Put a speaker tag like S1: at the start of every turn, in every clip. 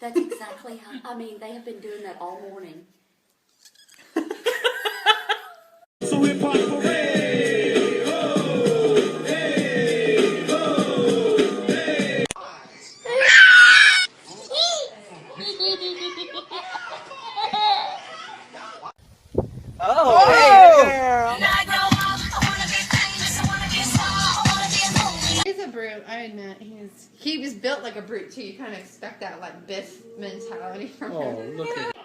S1: That's exactly how, I mean, they have been doing that all morning.
S2: So hip hop parade! Oh, hey, oh, hey.
S3: Oh, hey, girl!
S4: He's a brute, I admit. He was built like a brute too. You kind of expect that like Biff mentality from him.
S2: Oh, look at it.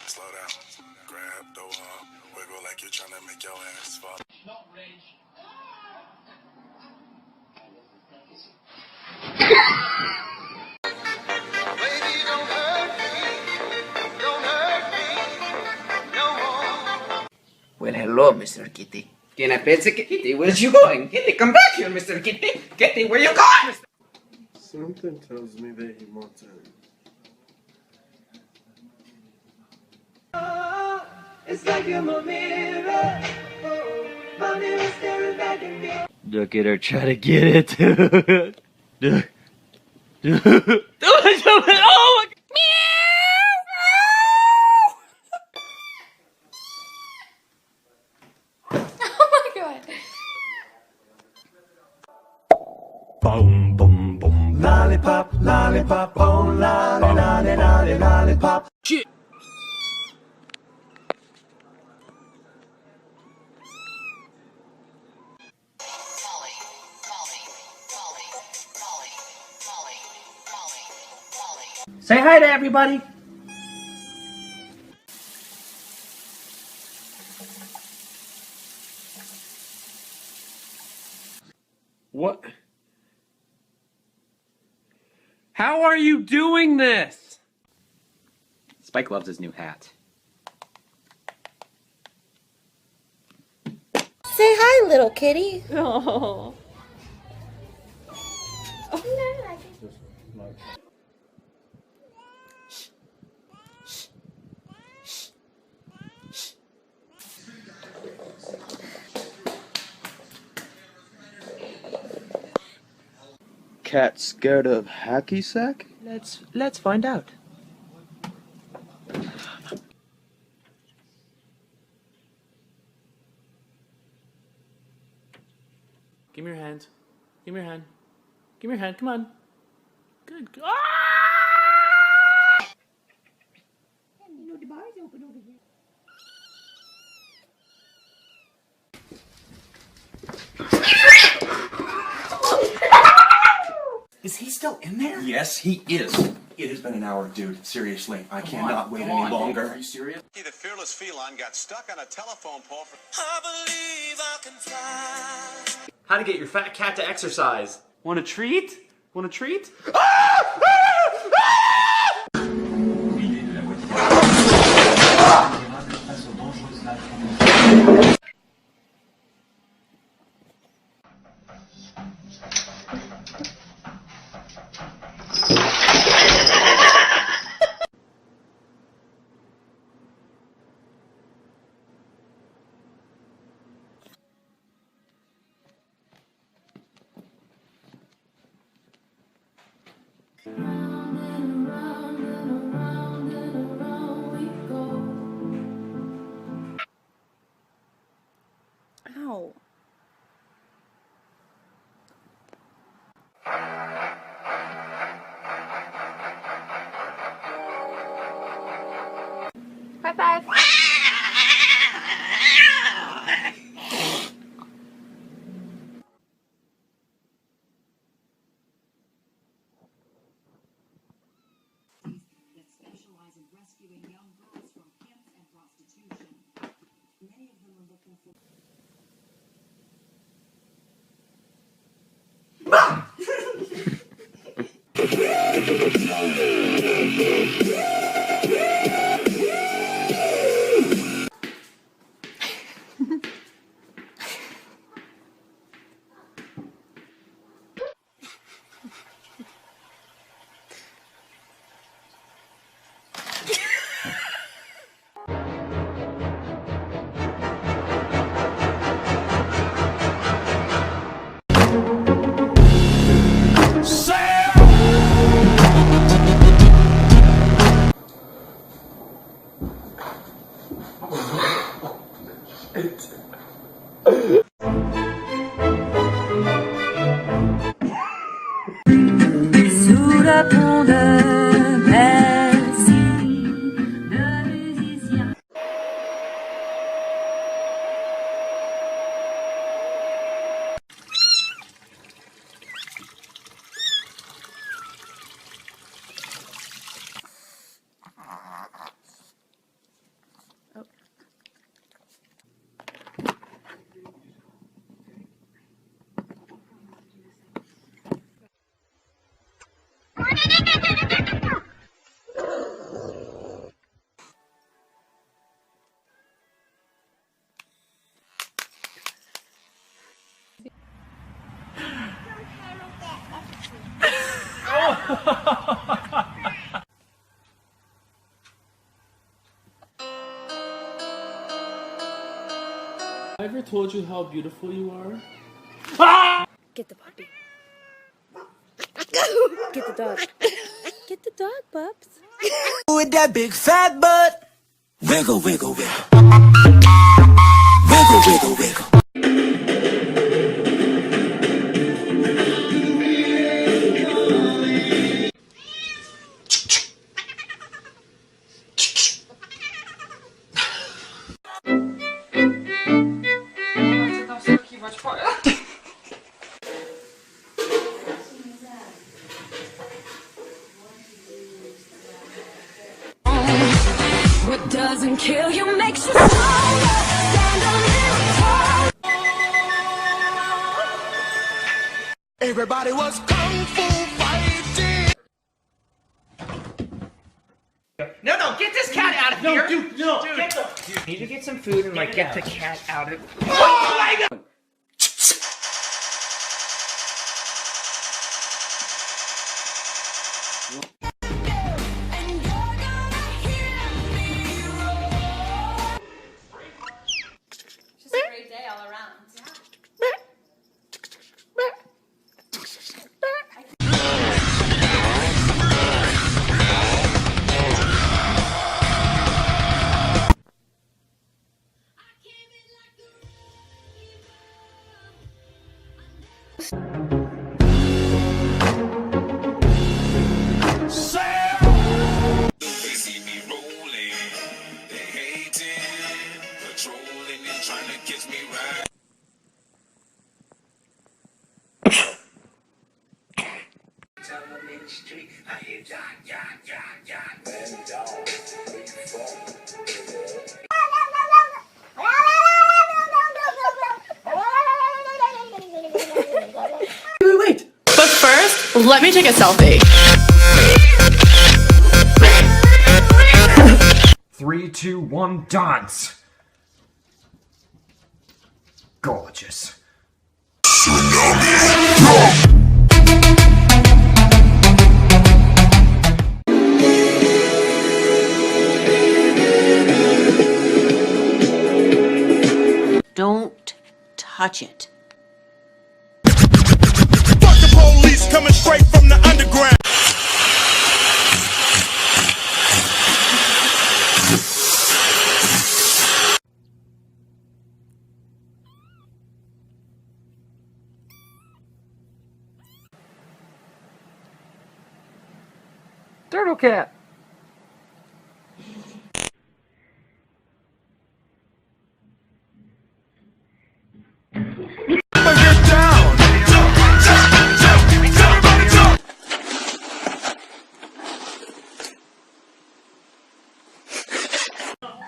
S5: Slow down. Grab the wall. Wiggle like you're trying to make your ass fall.
S2: Not rage.
S5: Baby, don't hurt me. Don't hurt me. No more.
S3: Well, hello, Mr. Kitty. Can I pet Kitty? Where's you going? Kitty, come back here, Mr. Kitty. Kitty, where you going?
S5: Something tells me that he wants it.
S2: It's like you're my mirror. Oh, my mirror staring back at me.
S6: Look at her try to get it. Oh my
S4: Oh my god.
S2: Boom, boom, boom. Lollipop, lollipop, oh, lolly, lolly, lolly, lollipop.
S6: shit. Say hi to everybody. What? How are you doing this?
S7: Spike loves his new hat.
S8: Say hi, little kitty.
S4: Oh.
S6: Cat scared of hacky sack? Let's find out. Give me your hand. Give me your hand. Give me your hand. Come on. Good. Ah!
S3: Is he still in there?
S9: Yes, he is. It has been an hour, dude. Seriously, I cannot wait any longer.
S7: Are you serious?
S5: The fearless feline got stuck on a telephone pole for...
S2: I believe I can fly.
S7: How to get your fat cat to exercise.
S6: Want a treat? Want a treat?
S8: Ow.
S4: Bye-bye.
S1: Sous le pont de Bercy, le musicien.
S6: I ever told you how beautiful you are?
S8: Get the puppy. Get the dog. Get the dog, pups.
S2: With that big fat butt. Wiggle, wiggle, wiggle. Wiggle, wiggle, wiggle.
S1: What doesn't kill you makes you stronger. Stand a little tall.
S2: Everybody was kung fu fighting.
S3: No, get this cat out of here!
S6: Dude, no!
S3: Dude, need to get some food and get the cat out of. Oh my god!
S4: Just a great day all around.
S6: Wait!
S10: But first, let me take a selfie.
S7: 3, 2, 1, dance! Gorgeous.
S1: Don't touch it.
S5: Fuck the police coming straight from the underground.
S3: Turtle cat!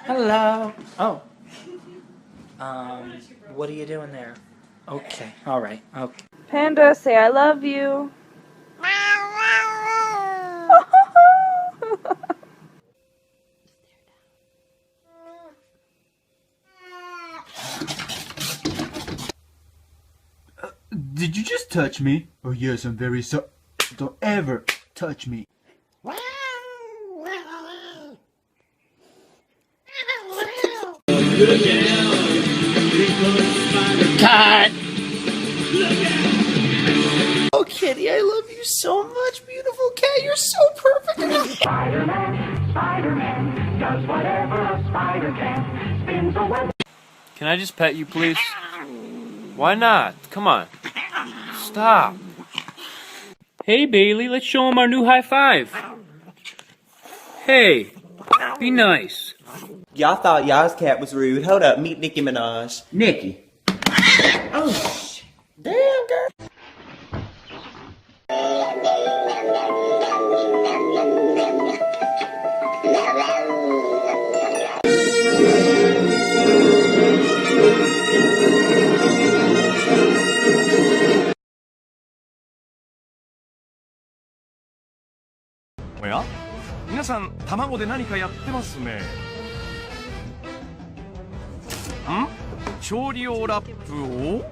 S11: Hello. Oh. What are you doing there? Okay. All right. Okay.
S8: Panda, say I love you.
S9: Did you just touch me? Oh yes, I'm very sorry. Don't ever touch me.
S11: God. Oh, Kitty, I love you so much, beautiful cat. You're so perfect.
S2: Spider-Man does whatever a spider can. Spins a web.
S6: Can I just pet you, please? Why not? Come on. Stop. Hey, Bailey, let's show him our new high five. Hey, be nice.
S11: Y'all thought y'all's cat was rude. Hold up, meet Nicki Minaj.
S3: Nikki.
S11: Oh, damn, girl.
S12: おや皆さん卵で何かやってますね。調理用ラップを